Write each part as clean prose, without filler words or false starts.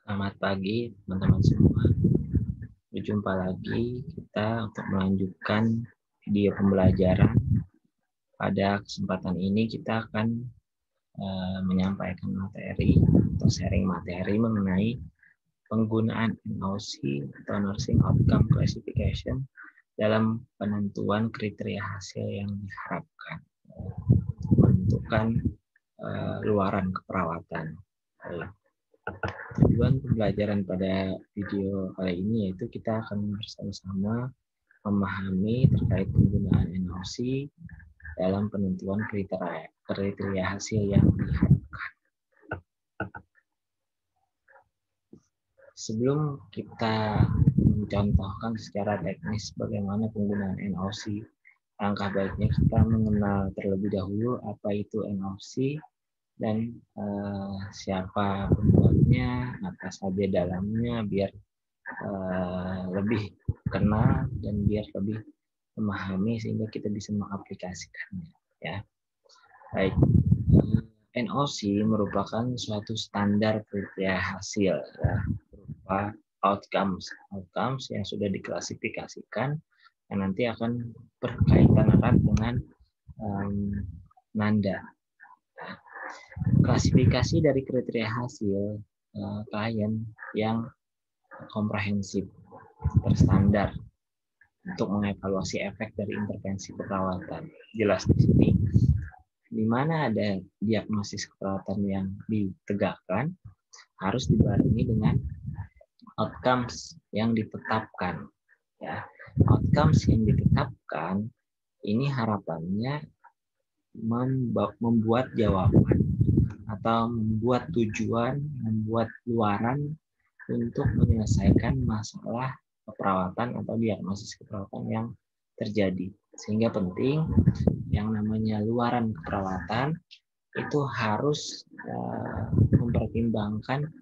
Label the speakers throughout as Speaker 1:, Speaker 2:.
Speaker 1: Selamat pagi teman-teman semua. Berjumpa lagi kita untuk melanjutkan video pembelajaran. Pada kesempatan ini kita akan menyampaikan materi atau sharing materi mengenai penggunaan NOC atau Nursing Outcome Classification dalam penentuan kriteria hasil yang diharapkan menentukan luaran keperawatan. Tujuan pembelajaran pada video kali ini yaitu kita akan bersama-sama memahami terkait penggunaan NOC dalam penentuan kriteria hasil yang diharapkan. Sebelum kita mencontohkan secara teknis bagaimana penggunaan NOC, langkah baiknya kita mengenal terlebih dahulu apa itu NOC dan siapa pembuatnya, apa saja dalamnya, biar lebih kenal dan biar lebih memahami sehingga kita bisa mengaplikasikannya. Ya, baik. NOC merupakan suatu standar kriteria hasil, ya, berupa outcomes yang sudah diklasifikasikan yang nanti akan berkaitan erat dengan nanda. Klasifikasi dari kriteria hasil klien yang komprehensif, terstandar untuk mengevaluasi efek dari intervensi keperawatan. Jelas di sini, di mana ada diagnosis keperawatan yang ditegakkan, harus dibarengi dengan outcomes yang ditetapkan. Ya, outcomes yang ditetapkan ini harapannya membuat jawaban atau membuat tujuan, membuat luaran untuk menyelesaikan masalah keperawatan atau diagnosis keperawatan yang terjadi. Sehingga penting yang namanya luaran keperawatan itu harus mempertimbangkan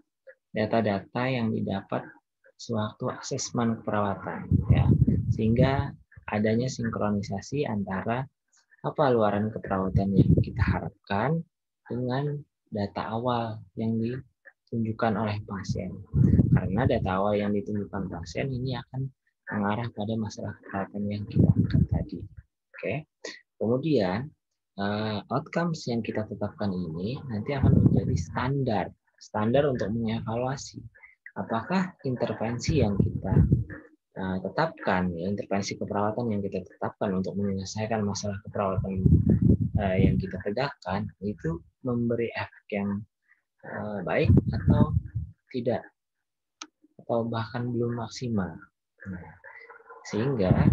Speaker 1: data-data yang didapat sewaktu asesmen keperawatan, ya, sehingga adanya sinkronisasi antara apa luaran keperawatan yang kita harapkan dengan data awal yang ditunjukkan oleh pasien. Karena data awal yang ditunjukkan pasien ini akan mengarah pada masalah keperawatan yang kita angkat tadi. Oke. Kemudian outcomes yang kita tetapkan ini nanti akan menjadi standar untuk mengevaluasi apakah intervensi yang kita tetapkan, ya, intervensi keperawatan yang kita tetapkan untuk menyelesaikan masalah keperawatan yang kita tegakkan itu memberi efek yang baik atau tidak, atau bahkan belum maksimal. Nah, sehingga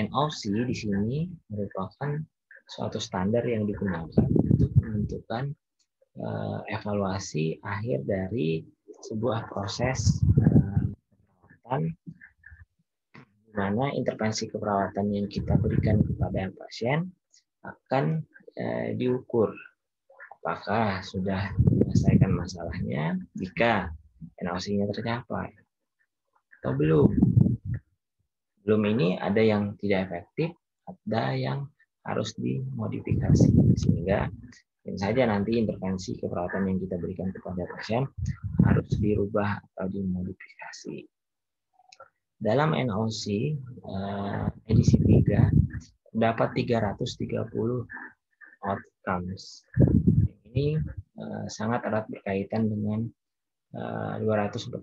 Speaker 1: NOC di sini merupakan suatu standar yang digunakan untuk menentukan evaluasi akhir dari sebuah proses keperawatan, di mana intervensi keperawatan yang kita berikan kepada pasien akan diukur apakah sudah menyelesaikan masalahnya jika NOC-nya tercapai atau belum. Belum ini ada yang tidak efektif, ada yang harus dimodifikasi, sehingga mungkin saja nanti intervensi keperawatan yang kita berikan kepada pasien harus dirubah atau dimodifikasi. Dalam NOC edisi 3 terdapat 330 outcomes. Ini sangat erat berkaitan dengan 249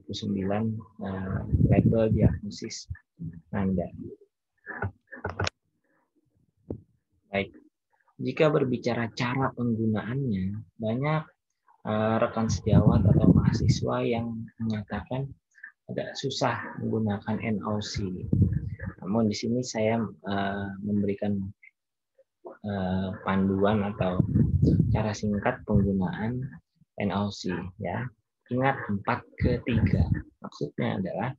Speaker 1: label diagnosis nanda. Baik, jika berbicara cara penggunaannya, banyak rekan sejawat atau mahasiswa yang mengatakan agak susah menggunakan NOC. Namun di sini saya memberikan panduan atau cara singkat penggunaan NOC, ya. Ingat 4-3. Maksudnya adalah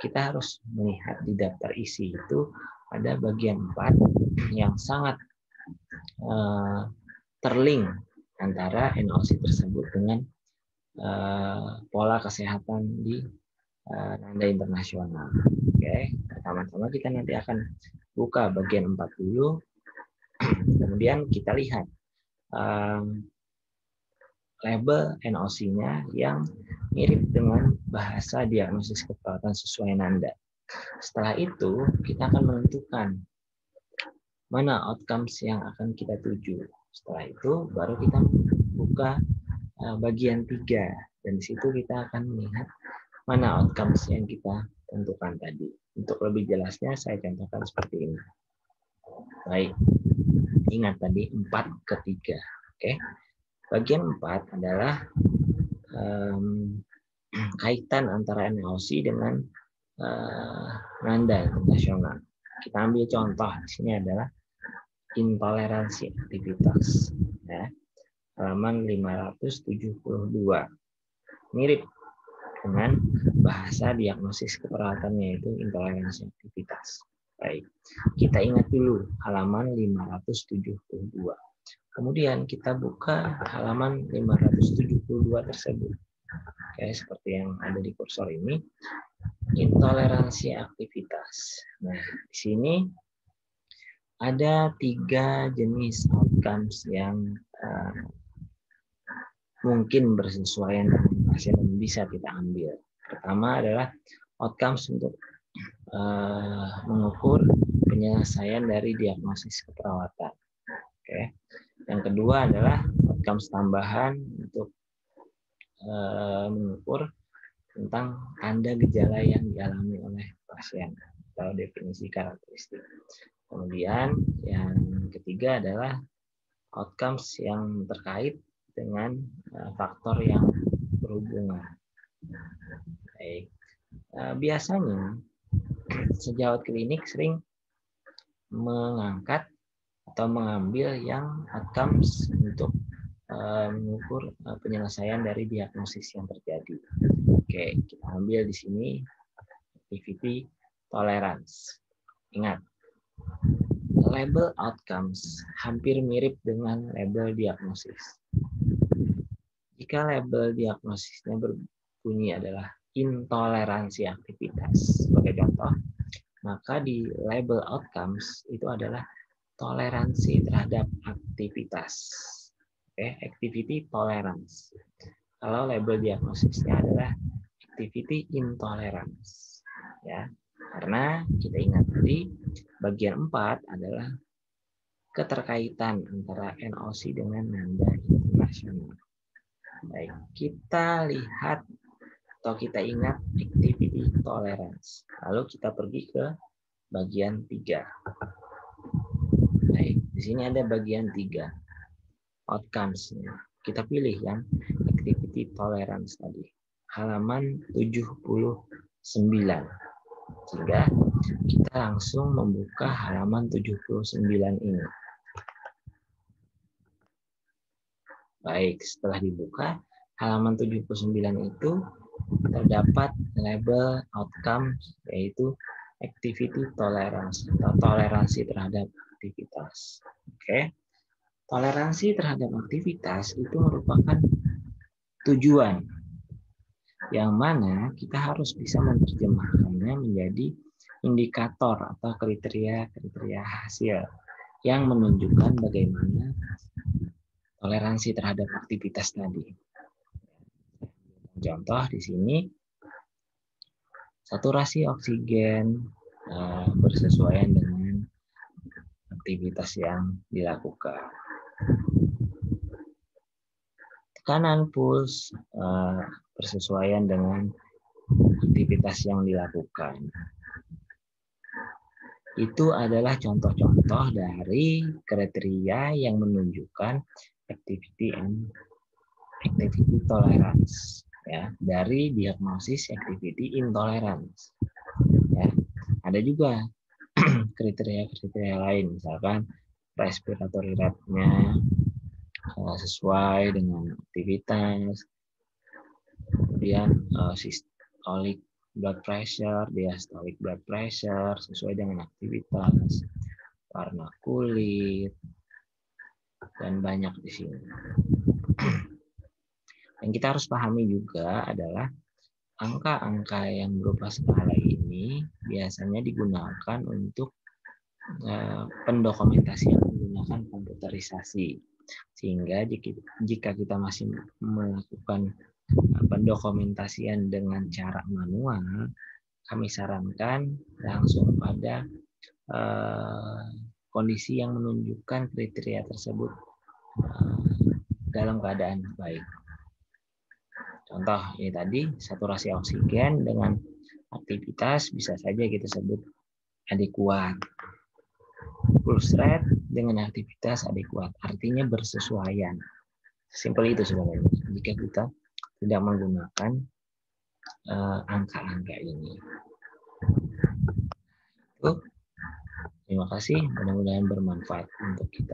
Speaker 1: kita harus melihat di daftar isi itu ada bagian 4 yang sangat terlink antara NOC tersebut dengan pola kesehatan di nanda internasional. Oke, pertama-tama kita nanti akan buka bagian 4 dulu, kemudian kita lihat label NOC-nya yang mirip dengan bahasa diagnosis keperawatan sesuai Nanda. Setelah itu, kita akan menentukan mana outcomes yang akan kita tuju. Setelah itu, baru kita buka bagian 3. Dan di situ kita akan melihat mana outcomes yang kita tentukan tadi. Untuk lebih jelasnya, saya contohkan seperti ini. Baik, ingat tadi 4 ke 3. Oke. Bagian 4 adalah kaitan antara NOC dengan Nanda nasional. Kita ambil contoh di sini adalah intoleransi aktivitas. Ya. Halaman 572. Mirip dengan bahasa diagnosis keperawatannya, yaitu intoleransi aktivitas. Baik, kita ingat dulu halaman 572. Kemudian kita buka halaman 572 tersebut. Oke, seperti yang ada di kursor ini, intoleransi aktivitas. Nah, di sini ada 3 jenis outcomes yang mungkin bersesuaian dengan pasien yang bisa kita ambil. Pertama adalah outcomes untuk mengukur penyelesaian dari diagnosis keperawatan. Oke. Yang kedua adalah outcomes tambahan untuk mengukur tentang tanda gejala yang dialami oleh pasien atau definisi karakteristik. Kemudian yang ketiga adalah outcomes yang terkait dengan faktor yang berhubungan. Baik. Biasanya sejawat klinik sering mengangkat atau mengambil yang outcomes untuk mengukur penyelesaian dari diagnosis yang terjadi. Oke, kita ambil di sini activity tolerance. Ingat, label outcomes hampir mirip dengan label diagnosis. Jika label diagnosisnya berbunyi adalah intoleransi aktivitas, sebagai contoh, maka di label outcomes itu adalah toleransi terhadap aktivitas. Oke, activity tolerance. Kalau label diagnosisnya adalah activity intolerance. Ya, karena kita ingat tadi bagian 4 adalah keterkaitan antara NOC dengan Nanda internasional. Baik, kita lihat atau kita ingat activity tolerance. Lalu kita pergi ke bagian 3. Baik, di sini ada bagian 3. Outcomes-nya. Kita pilih yang activity tolerance tadi. Halaman 79. Sehingga kita langsung membuka halaman 79 ini. Baik, setelah dibuka, halaman 79 itu terdapat label outcome, yaitu activity tolerance atau toleransi terhadap aktivitas. Oke. Toleransi terhadap aktivitas itu merupakan tujuan yang mana kita harus bisa menerjemahkannya menjadi indikator atau kriteria hasil yang menunjukkan bagaimana toleransi terhadap aktivitas tadi. Contoh di sini, saturasi oksigen bersesuaian dengan aktivitas yang dilakukan. Tekanan puls bersesuaian dengan aktivitas yang dilakukan. Itu adalah contoh-contoh dari kriteria yang menunjukkan activity tolerance, ya, dari diagnosis activity intolerance. Ya, ada juga kriteria-kriteria lain, misalkan respiratory rate-nya sesuai dengan aktivitas, kemudian systolic blood pressure, diastolic blood pressure sesuai dengan aktivitas, warna kulit, dan banyak di sini. Yang kita harus pahami juga adalah angka-angka yang berupa skala ini biasanya digunakan untuk pendokumentasian menggunakan komputerisasi. Sehingga jika kita masih melakukan pendokumentasian dengan cara manual, kami sarankan langsung pada kondisi yang menunjukkan kriteria tersebut dalam keadaan baik. Contoh ini tadi, saturasi oksigen dengan aktivitas bisa saja kita sebut adekuat. Pulse rate dengan aktivitas adekuat, artinya bersesuaian. Simpel itu sebenarnya. Jika kita tidak menggunakan angka-angka ini. Terima kasih, mudah-mudahan bermanfaat untuk kita.